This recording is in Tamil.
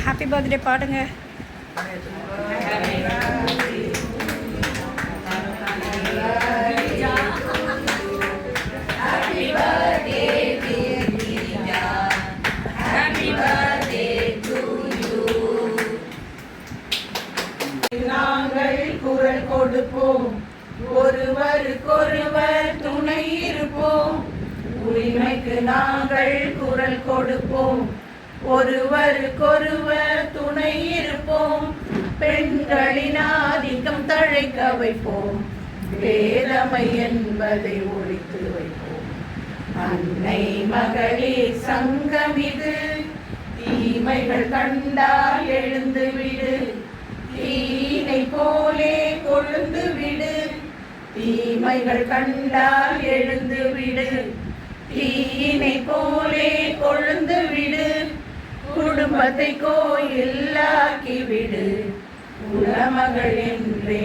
ஹாப்பி பர்த்டே பாடுங்க. நாங்கள் குரல் கொடுப்போம், ஒருவருக்கொருவர் துணை இருப்போம். உரிமைக்கு நாங்கள் குரல் கொடுப்போம், ஒருவருக்கொருவர் துணை இருப்போம். பெண்களின் ஆதிக்கம் தழைக்க வைப்போம், பேதமை என்பதை ஒழித்து வைப்போம். அன்னை மகளிர் சங்கம் இது, தீமைகள் கண்டால் எழுந்து விடு, தீனை போலே கொழுந்து விடு. தீமைகள் கண்டால் எழுந்து விடு, தீனை போலே கொழுந்து விடு. குடும்பத்தை கோயிலாக்கி விடு, குலமகள் என்றே